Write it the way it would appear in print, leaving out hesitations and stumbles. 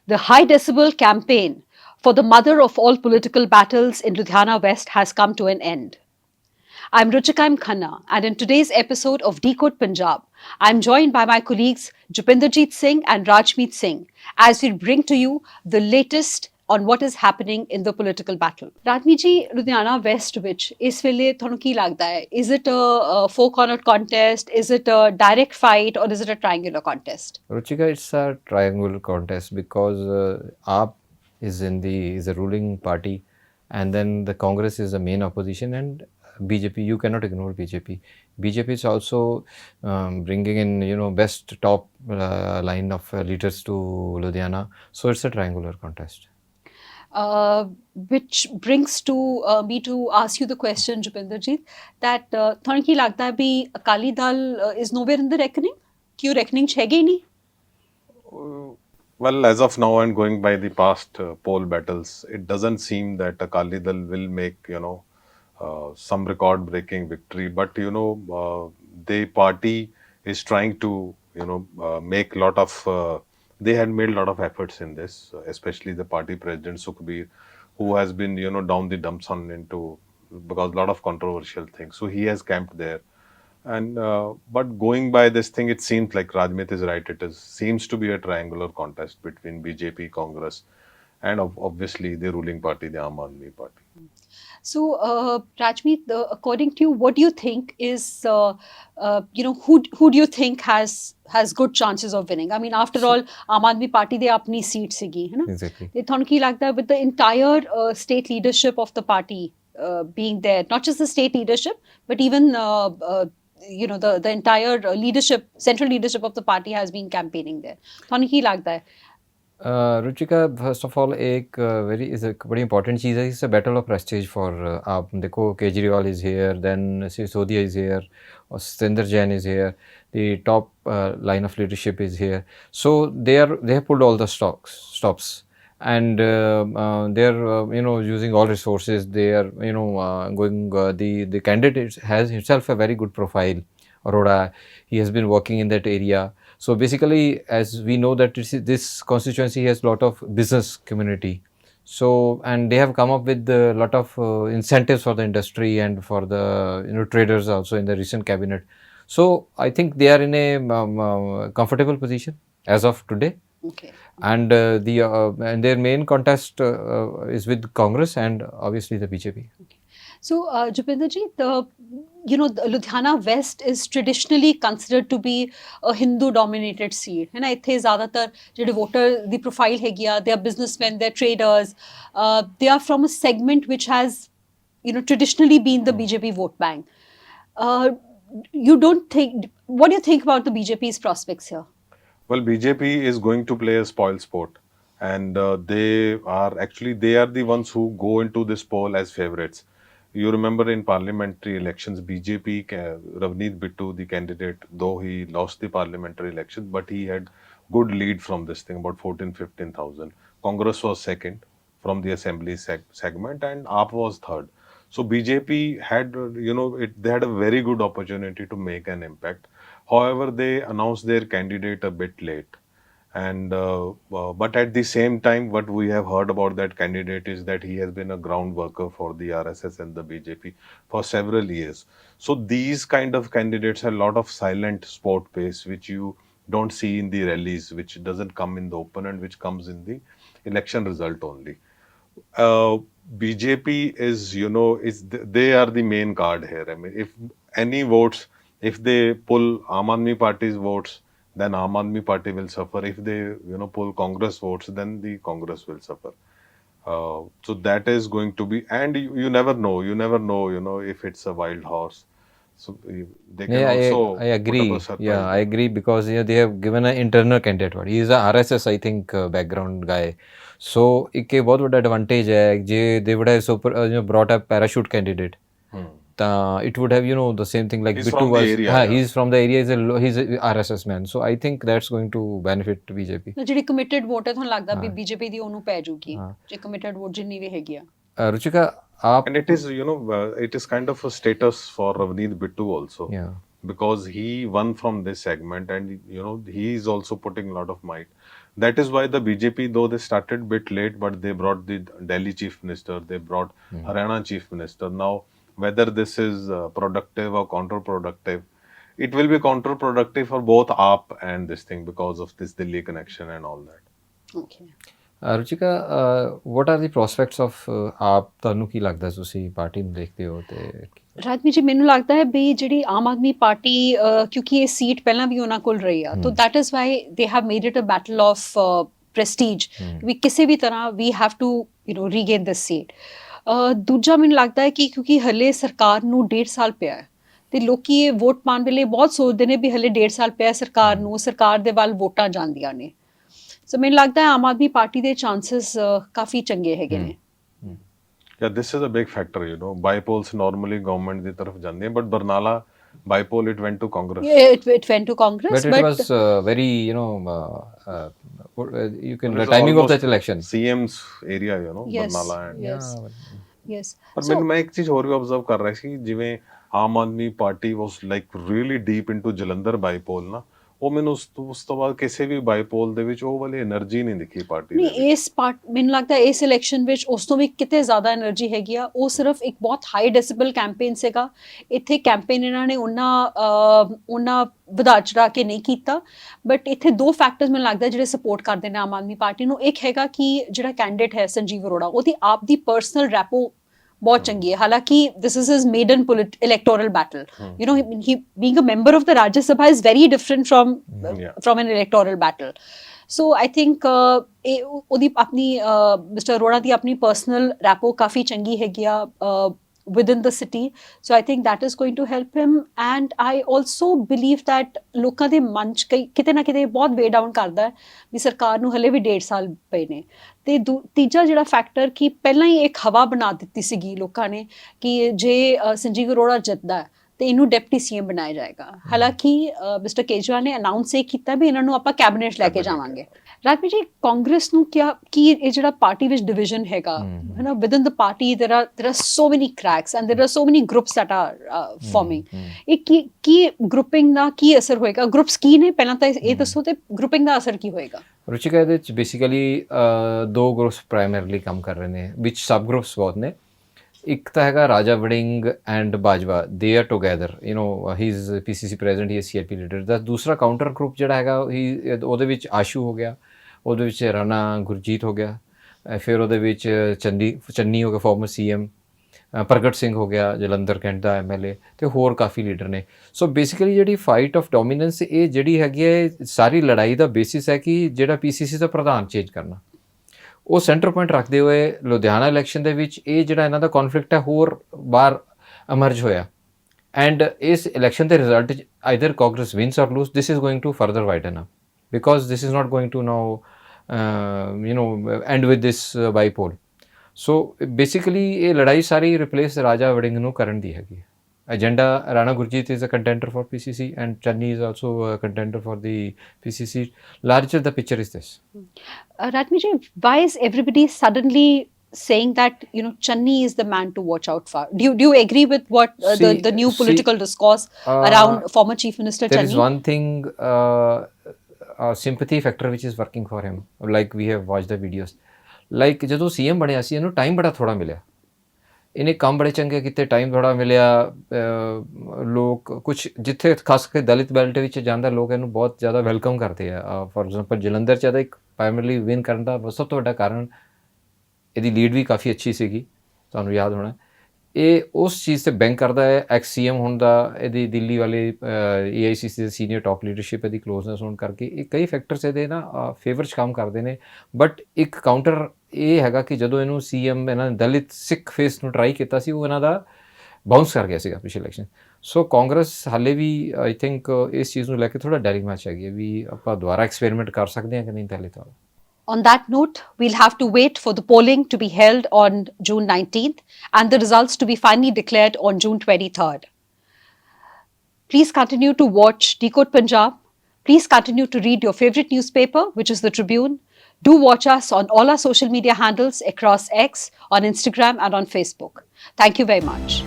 The high decibel campaign for the mother of all political battles in Ludhiana West has come to an end. I'm Ruchika M. Khanna, and in today's episode of Decode Punjab, I'm joined by my colleagues Jupinderjeet Singh and Rajmeet Singh as we bring to you the latest on what is happening in the political battle. Rajmeet ji, Ludhiana West which is ਵੇਲੇ ਤੁਹਾਨੂੰ ਕੀ ਲੱਗਦਾ ਹੈ? Is it a four-cornered contest? Is it a direct fight or is it a triangular contest? Ruchika, it's a triangular contest because AAP is a ruling party, and then the Congress is the main opposition, and BJP. You cannot ignore BJP. BJP is also bringing in best top line of leaders to Ludhiana, so it's a triangular contest. Which brings to me to ask you the question, Jupinderjeet, that ਤੁਹਾਨੂੰ ਕੀ ਲੱਗਦਾ ਹੈ ਵੀ Akali Dal is nowhere in the reckoning? ਕਿਉਂ reckoning 'ਚ ਹੈਗੇ ਹੀ ਨਹੀਂ? Well, as of now and going by the past poll battles, it doesn't seem that Akali Dal will make, some record-breaking victory. But, the party is trying to, make a lot of, they had made a lot of efforts in this, especially the party president Sukhbir, who has been, down the dumps on into, because a lot of controversial things. So he has camped there. And but going by this thing, it seems like Rajmeet is right. Seems to be a triangular contest between BJP, Congress, and obviously the ruling party, the Aam Aadmi Party. So, Rajmeet, according to you, what do you think is, who do you think has good chances of winning? I mean, after all, Aam Aadmi Party they apni seat sigi, है ना? Exactly. ਤੇ ਤੁਹਾਨੂੰ ਕੀ ਲੱਗਦਾ with the entire state leadership of the party being there, not just the state leadership, but even the entire leadership, central leadership of the party has been campaigning there. ਤੁਹਾਨੂੰ ਕੀ ਲੱਗਦਾ ਹੈ? Ruchika, first of all एक बड़ी important चीज़ है. It's a battle of prestige for AAP देखो, Kejriwal is here, then Sisodia is here, और Satendra Jain is here, the top line of leadership is here. So they have pulled all the stops, and they are using all resources. They are going, the candidate has himself a very good profile. Arora, he has been working in that area. So basically, as we know that this constituency has a lot of business community. So, and they have come up with a lot of incentives for the industry and for the traders also in the recent cabinet. So I think they are in a comfortable position as of today. Okay. And and their main contest is with Congress and obviously the BJP. Okay. So, Jupinderji, the Ludhiana West is traditionally considered to be a Hindu-dominated seat. है ना? इत्थे ज़्यादातर जो voter the profile है गया, they are businessmen, they are traders, they are from a segment which has, traditionally been the BJP vote bank. What do you think about the BJP's prospects here? Well, BJP is going to play a spoil sport, and they are the ones who go into this poll as favorites. You remember in parliamentary elections, BJP, Ravneet Bittu, the candidate, though he lost the parliamentary election, but he had good lead from this thing, about 14,000-15,000. Congress was second from the assembly segment, and AAP was third. So BJP had, they had a very good opportunity to make an impact. However, they announced their candidate a bit late. And but at the same time, what we have heard about that candidate is that he has been a ground worker for the RSS and the BJP for several years. So these kind of candidates have a lot of silent support base, which you don't see in the rallies, which doesn't come in the open and which comes in the election result only. BJP is, they are the main card here. I mean, if any votes, if they pull Aam Aadmi Party's votes, then Aam Aadmi Party will suffer. If they, pull Congress votes, then the Congress will suffer. So that is going to be, and you never know, if it's a wild horse. So they can also. I agree. Yeah, I agree because they have given an internal candidate. He is a RSS, I think, background guy. So एक बहुत बड़ा advantage है. They would have brought a parachute candidate. It would have, the same thing like he's Bittu from was. The area, He's from the area. He's a RSS man. So I think that's going to benefit BJP. ਜਿਹੜੀ committed vote ਹੈ ਤੁਹਾਨੂੰ ਲੱਗਦਾ ਵੀ BJP ਦੀ ਉਹਨੂੰ ਪੈ ਜਾਊਗੀ ਜੇ committed vote ਜਿੰਨੀ ਵੀ ਹੈਗੀ ਆ? Ruchika, and it is, it is kind of a status for Ravneet Bittu also. Yeah. Because he won from this segment, and he is also putting a lot of might. That is why the BJP, though they started bit late, but they brought the Delhi chief minister, they brought Haryana chief minister. Now, whether this is productive or counterproductive, it will be counterproductive for both AAP and this thing because of this Delhi connection and all that. Okay. Ruchika what are the prospects of AAP ਤੁਹਾਨੂੰ ਕੀ ਲੱਗਦਾ ਤੁਸੀਂ party ਨੂੰ ਦੇਖਦੇ ਹੋ ਤੇ ਰਾਜਮੀ ਜੀ ਮੈਨੂੰ ਲੱਗਦਾ ਹੈ ਵੀ ਜਿਹੜੀ ਆਮ ਆਦਮੀ ਪਾਰਟੀ ਕਿਉਂਕਿ ਇਹ ਸੀਟ ਪਹਿਲਾਂ ਵੀ ਉਹਨਾਂ ਕੋਲ ਰਹੀ ਆ ਤਾਂ that is why they have made it a battle of prestige ਵੀ ਕਿਸੇ ਵੀ ਤਰ੍ਹਾਂ we have to regain this seat. ਦੂਜਾ ਮੈਨੂੰ ਲੱਗਦਾ ਹੈ ਕਿ ਕਿਉਂਕਿ ਹਲੇ ਸਰਕਾਰ ਨੂੰ 1.5 ਸਾਲ ਪਿਆ ਹੈ ਤੇ ਲੋਕੀ ਇਹ ਵੋਟ ਪਾਉਣ ਵੇਲੇ ਬਹੁਤ ਸੋਚਦੇ ਨੇ ਵੀ ਹਲੇ 1.5 ਸਾਲ ਪਿਆ ਸਰਕਾਰ ਨੂੰ, ਸਰਕਾਰ ਦੇ ਵੱਲ ਵੋਟਾਂ ਜਾਂਦੀਆਂ ਨੇ। ਸੋ ਮੈਨੂੰ ਲੱਗਦਾ ਹੈ ਆਮ ਆਦਮੀ ਪਾਰਟੀ ਦੇ ਚਾਂਸਸ ਕਾਫੀ ਚੰਗੇ ਹੈਗੇ ਨੇ। Yeah, this is a big factor, Bipoles normally government ਦੀ ਤਰਫ ਜਾਂਦੇ ਹੈ, but Barnala bipole it went to Congress. Yeah, it went to Congress, but it was very you can the timing of that election CM's area, Yes, Barnala and yes. ਪਰ ਮੈਨੂੰ ਮੈਂ ਇੱਕ ਚੀਜ਼ ਹੋਰ ਵੀ observe ਕਰ ਰਿਹਾ ਸੀ, ਜਿਵੇਂ Aam Aadmi Party was like really deep into Jalandhar bypoll ਨਾ, ਉਹ ਮੈਨੂੰ ਉਸ ਤੋਂ ਬਾਅਦ ਕਿਸੇ ਵੀ ਬਾਈਪੋਲ ਦੇ ਵਿੱਚ ਉਹ ਵਾਲੀ એનર્ਜੀ ਨਹੀਂ ਦਿਖੀ ਪਾਰਟੀ ਦੀ। ਨਹੀਂ ਇਸ ਮੈਨੂੰ ਲੱਗਦਾ ਇਸ ਇਲੈਕਸ਼ਨ ਵਿੱਚ ਉਸ ਤੋਂ ਵੀ ਕਿਤੇ ਜ਼ਿਆਦਾ એનર્ਜੀ ਹੈਗੀ ਆ। ਉਹ ਸਿਰਫ ਇੱਕ ਬਹੁਤ ਹਾਈ ਡੈਸੀਬਲ ਕੈਂਪੇਨ ਸੀਗਾ। ਇੱਥੇ ਕੈਂਪੇਨ ਇਹਨਾਂ ਨੇ ਉਹਨਾਂ ਵਧਾ ਚੜਾ ਕੇ ਨਹੀਂ ਕੀਤਾ, ਬਟ ਇੱਥੇ ਦੋ ਫੈਕਟਰਸ ਮੈਨੂੰ ਲੱਗਦਾ ਜਿਹੜੇ ਸਪੋਰਟ ਕਰਦੇ ਨੇ ਆਮ ਆਦਮੀ ਪਾਰਟੀ ਨੂੰ। ਇੱਕ ਹੈਗਾ ਕਿ ਜਿਹੜਾ ਕੈਂਡੀਡੇਟ ਹੈ ਸੰਜੀਵ ਅਰੋੜਾ, ਉਹਦੀ ਆਪ ਦੀ ਪਰਸਨਲ ਰੈਪੋ ਬਹੁਤ ਚੰਗੀ ਹੈ। ਹਾਲਾਂਕਿ this is his maiden electoral battle. He being a member of the Rajya Sabha is very different from an electoral battle. So I think ਉਹਦੀ ਆਪਣੀ ਮਿਸਟਰ ਅਰੋੜਾ ਦੀ ਆਪਣੀ ਪਰਸਨਲ ਰੈਪੋ ਕਾਫੀ ਚੰਗੀ ਹੈਗੀ ਆ within the city. So I think that is going to help him. And I also believe that ਲੋਕਾਂ ਦੇ ਮਨ 'ਚ ਕਿਤੇ ਨਾ ਕਿਤੇ ਬਹੁਤ ਵੇ ਡਾਊਨ ਕਰਦਾ ਹੈ ਵੀ ਸਰਕਾਰ ਨੂੰ ਹਲੇ ਵੀ 1.5 ਸਾਲ ਪਏ ਨੇ। ਤੇ ਤੀਜਾ ਜਿਹੜਾ ਫੈਕਟਰ ਕਿ ਪਹਿਲਾਂ ਹੀ ਇੱਕ ਹਵਾ ਬਣਾ ਦਿੱਤੀ ਸੀਗੀ ਲੋਕਾਂ ਨੇ ਕਿ ਜੇ ਸੰਜੀਵ ਅਰੋੜਾ ਜਿੱਤਦਾ ਤੇ ਇਹਨੂੰ ਡਿਪਟੀ ਸੀਐਮ ਬਣਾਇਆ ਜਾਏਗਾ। ਹਾਲਾਂਕਿ ਮਿਸਟਰ ਕੇਜਰੀਵਾਲ ਨੇ ਅਨਾਉਂਸ ਇਹ ਕੀਤਾ ਵੀ ਇਹਨਾਂ ਨੂੰ ਆਪਾਂ ਕੈਬਨਿਟ ਲੈ ਕੇ ਜਾਵਾਂਗੇ। ਰਾਜਵੀਰ ਜੀ, ਕਾਂਗਰਸ ਨੂੰ ਕੀ ਇਹ ਜਿਹੜਾ ਪਾਰਟੀ ਵਿੱਚ ਡਿਵੀਜ਼ਨ ਹੈਗਾ ਹੈ within the party there are so many cracks and there are so many groups that are forming. ਇਹ ਕੀ ਗਰੁੱਪਿੰਗ ਦਾ ਕੀ ਅਸਰ ਹੋਏਗਾ? ਗਰੁੱਪਸ ਕੀ ਨੇ ਪਹਿਲਾਂ ਤਾਂ ਇਹ ਦੱਸੋ ਤੇ ਗਰੁੱਪਿੰਗ ਦਾ ਅਸਰ ਕੀ ਹੋਏਗਾ? ਰੁਚਿਕਾ, ਇਹਦੇ ਵਿੱਚ ਬੇਸਿਕਲੀ ਦੋ ਗਰੁੱਪਸ ਪ੍ਰਾਇਮਰੀਲੀ ਕੰਮ ਕਰ ਰਹੇ ਨੇ, ਵਿੱਚ ਸਬ ਗਰੁੱਪਸ ਬਹੁਤ ਨੇ। ਇੱਕ ਤਾਂ ਹੈਗਾ Raja Warring and Bajwa, they are together, he is PCC president, he is CRP leader. ਦਾ ਦੂਸਰਾ ਕਾਊਂਟਰ ਗਰੁੱਪ ਜਿਹੜਾ ਹੈਗਾ ਉਹਦੇ ਵਿੱਚ ਆਸ਼ੂ ਹੋ ਗਿਆ, ਉਹਦੇ ਵਿੱਚ ਰਾਣਾ ਗੁਰਜੀਤ ਹੋ ਗਿਆ, ਫਿਰ ਉਹਦੇ ਵਿੱਚ ਚੰਨੀ ਹੋ ਗਿਆ ਫਾਰਮਰ CM, ਪ੍ਰਗਟ ਸਿੰਘ ਹੋ ਗਿਆ ਜਲੰਧਰ ਕੈਂਟ ਦਾ MLA, ਤੇ ਹੋਰ ਕਾਫੀ ਲੀਡਰ ਨੇ। ਸੋ ਬੇਸਿਕਲੀ ਜਿਹੜੀ ਫਾਈਟ ਆਫ ਡੋਮੀਨੈਂਸ ਇਹ ਜਿਹੜੀ ਹੈਗੀ ਹੈ, ਸਾਰੀ ਲੜਾਈ ਦਾ ਬੇਸਿਸ ਹੈ ਕਿ ਜਿਹੜਾ PCC ਦਾ ਪ੍ਰਧਾਨ ਚੇਂਜ ਕਰਨਾ। ਉਹ ਸੈਂਟਰ ਪੁਆਇੰਟ ਰੱਖਦੇ ਹੋਏ ਲੁਧਿਆਣਾ ਇਲੈਕਸ਼ਨ ਦੇ ਵਿੱਚ ਇਹ ਜਿਹੜਾ ਇਹਨਾਂ ਦਾ ਕੌਨਫਲਿਕਟ ਹੈ ਹੋਰ ਬਾਹਰ ਅਮਰਜ ਹੋਇਆ। ਐਂਡ ਇਸ ਇਲੈਕਸ਼ਨ ਦੇ result either Congress wins or lose, this is going to further widen up because this is not going to now end with this bypoll. So basically ਇਹ ਲੜਾਈ ਸਾਰੀ ਰਿਪਲੇਸ ਰਾਜਾ ਵੜਿੰਗ ਨੂੰ ਕਰਨ ਦੀ ਹੈਗੀ। Agenda, Rana Gurjeet is a contender for PCC and Channi is also a contender for the PCC. Larger the picture is this. Ratmi ji, why is everybody suddenly saying that Channi is the man to watch out for? Do you agree with what the new political discourse around former Chief Minister Channi? There is one thing, a sympathy factor which is working for him. Like we have watched the videos. Like ਜਦੋਂ CM ਬਣਿਆ ਸੀ ਇਹਨੂੰ time ਬੜਾ ਥੋੜਾ ਮਿਲਿਆ, ਇਹਨੇ ਕੰਮ ਬੜੇ ਚੰਗੇ ਕੀਤੇ, ਟਾਈਮ ਥੋੜਾ ਮਿਲਿਆ। ਲੋਕ ਕੁਛ ਜਿੱਥੇ ਖਾਸ ਕਰਕੇ ਦਲਿਤ ਬੈਲਟ ਵਿੱਚ ਜਾਂਦਾ ਲੋਕ ਇਹਨੂੰ ਬਹੁਤ ਜ਼ਿਆਦਾ ਵੈਲਕਮ ਕਰਦੇ ਆ। ਫੋਰ ਐਗਜ਼ਾਮਪਲ ਜਲੰਧਰ 'ਚ ਇਹਦਾ ਇੱਕ ਪ੍ਰਾਇਮਰੀਲੀ ਵਿਨ ਕਰਨ ਦਾ ਸਭ ਤੋਂ ਵੱਡਾ ਕਾਰਨ ਇਹਦੀ ਲੀਡ ਵੀ ਕਾਫੀ ਅੱਛੀ ਸੀਗੀ, ਤੁਹਾਨੂੰ ਯਾਦ ਹੋਣਾ। ਇਹ ਉਸ ਚੀਜ਼ 'ਤੇ ਬੈਂਕ ਕਰਦਾ ਹੈ। CM ਹੋਣ ਦਾ, ਇਹਦੀ ਦਿੱਲੀ ਵਾਲੇ AICC ਦੇ ਸੀਨੀਅਰ ਟੌਪ ਲੀਡਰਸ਼ਿਪ ਇਹਦੀ ਕਲੋਜ਼ਨੈਸ ਹੋਣ ਕਰਕੇ ਇਹ ਕਈ ਫੈਕਟਰਸ ਇਹਦੇ ਨਾ ਫੇਵਰ 'ਚ ਕੰਮ ਕਰਦੇ ਨੇ। ਬਟ ਇੱਕ ਕਾਊਂਟਰ ਇਹ ਹੈਗਾ ਕਿ ਜਦੋਂ ਇਹਨੂੰ CM ਇਹਨਾਂ ਨੇ ਦਲਿਤ ਸਿੱਖ ਫੇਸ ਨੂੰ ਟਰਾਈ ਕੀਤਾ ਸੀ, ਉਹ ਇਹਨਾਂ ਦਾ ਬਾਉਂਸ ਕਰ ਗਿਆ ਸੀਗਾ ਪਿਛਲੇ ਇਲੈਕਸ਼ਨ। ਸੋ ਕਾਂਗਰਸ ਹਾਲੇ ਵੀ ਆਈ ਥਿੰਕ ਇਸ ਚੀਜ਼ ਨੂੰ ਲੈ ਕੇ ਥੋੜ੍ਹਾ ਡੈਰਿੰਗ ਮੈਚ ਹੈਗੀ ਵੀ ਆਪਾਂ ਦੁਬਾਰਾ ਐਕਸਪੈਰੀਮੈਂਟ ਕਰ ਸਕਦੇ ਹਾਂ ਕਿ ਨਹੀਂ ਪਹਿਲੇ ਤਾਂ। On that note, we'll have to wait for the polling to be held on June 19th and the results to be finally declared on June 23rd. Please continue to watch Decode Punjab. Please continue to read your favorite newspaper, which is the Tribune. Do watch us on all our social media handles across X, on Instagram and on Facebook. Thank you very much.